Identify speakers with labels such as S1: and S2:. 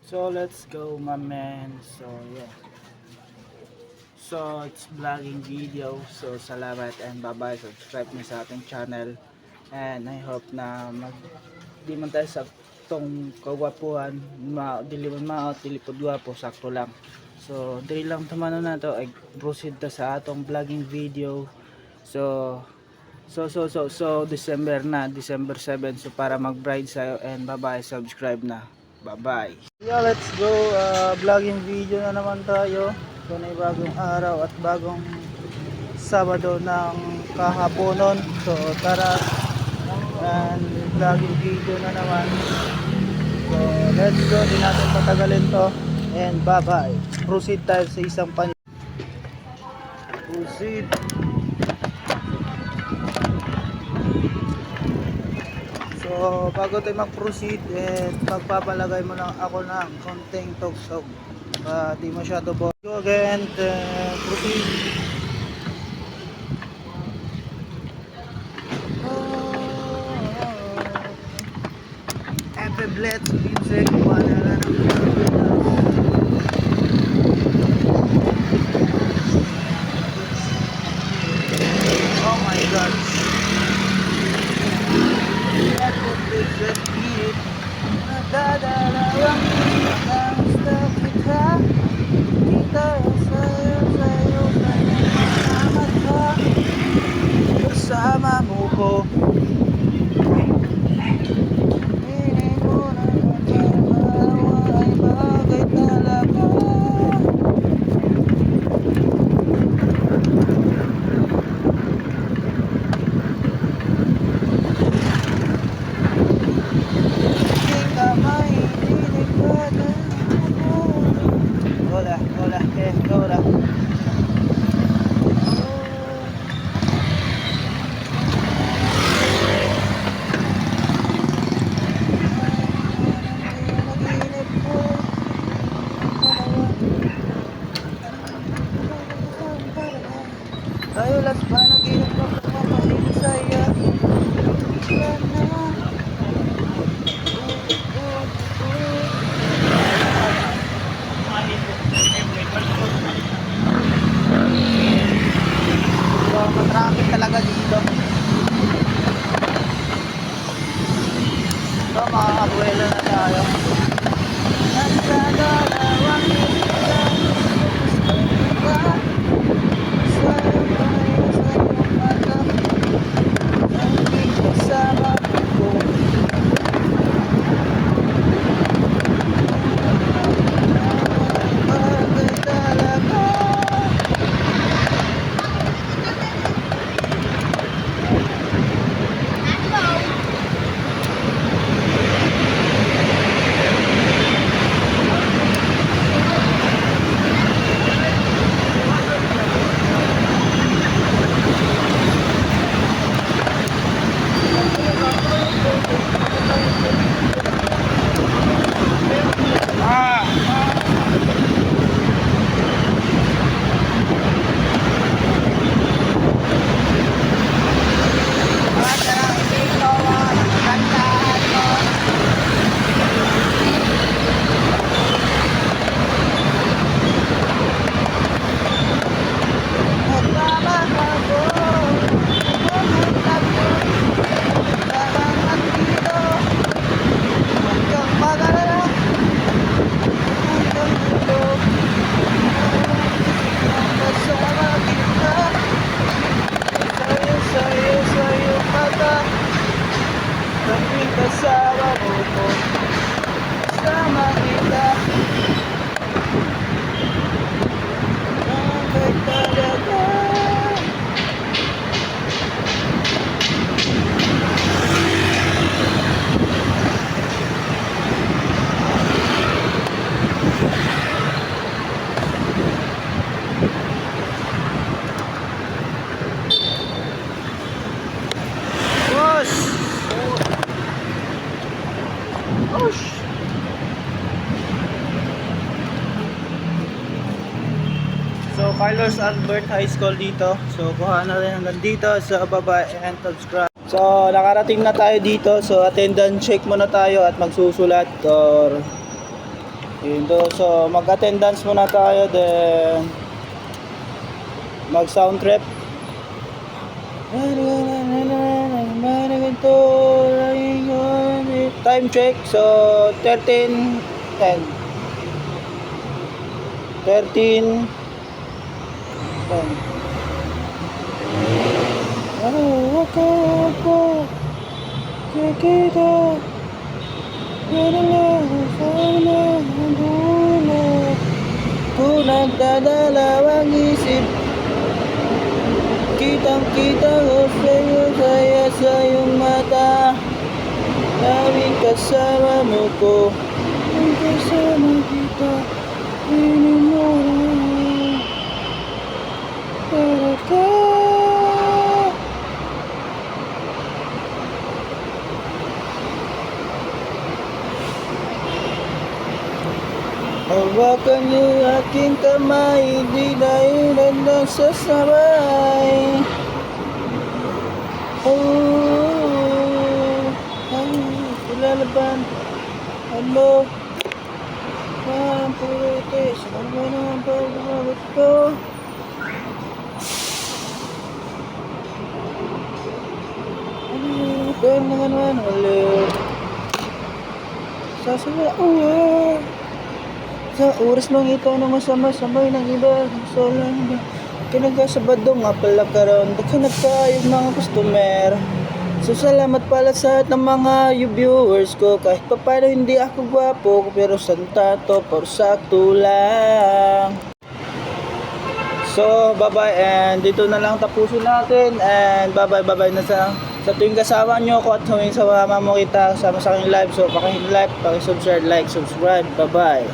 S1: So let's go my man. So yeah. So it's vlogging video. So salamat and bye-bye. Subscribe niyo sa ating channel. And I hope na di man tayo sa tong kagwapuhan, dili man maot, dili pud gwapo, sakto lang. So dili lang tamano na to ay proceed ta sa atong vlogging video. So December na, December 7. So para mag-bride sayo and bye-bye, subscribe na. Bye-bye. Yeah, let's go. Vlogging video na naman tayo. So na bagong araw at bagong Sabado ng kahaponon. So tara, and vlogging video na naman. So let's go, di natin patagalin to. And bye-bye. Proceed tayo sa isang proceed. So bago tayo mag-proceed, magpapalagay mo lang ako ng konting tog-tog, di masyado bo. Go again, proceed. Every blitz music, wala na ng oh my god. Nadadalawang basta kita, kita sa'yo, salamat ka, kasama mo ko. Hindi mo na nagkakawa ay bagay talaga. Hola. Tayo las ba naginip ko papasig sa'yo. So, matraffic talaga dito. So, makakabuelo na tayo. Nagdadalawang kasama mo ko, kasama kita, bakit talaga? So Carlos Albert High School dito. So kuha na rin hanggang dito sa baba and subscribe. So nakarating na tayo dito. So attendance check muna tayo at magsusulat or Yun do. So mag-attendance muna tayo, then mag-sound trip. Time check. So 13:10. 13:10. Ako kikita sana dulo ko nagdadalawang isip. Kitang-kita ko sa'yo, saya sa iyong mata. Laging kasama mo ko. Ang kasama kita, inimura. Para ka. Hawakan niyo aking kamay, di dahilan ng sasabay. Ay, ilalaban. Ano? Parang puluti. Saan ba naman pag-umagot ko? Ano? Kaya naman ulit. Sasaya. Sa oras mang ikaw na masama-samay ng iba. So lang ba? Kinagkasabado nga pala karon. Nagkayog mga customer. So salamat pala sa lahat ng mga viewers ko. Kahit pa paano hindi ako gwapo, pero santato, sakto lang. So bye bye, and dito na lang tapusin natin. And bye bye na sa tuwing kasama nyo ko at tuwing sama mo kita kasama sa aking live. So paki-like, paki-subscribe, like, subscribe. Bye bye.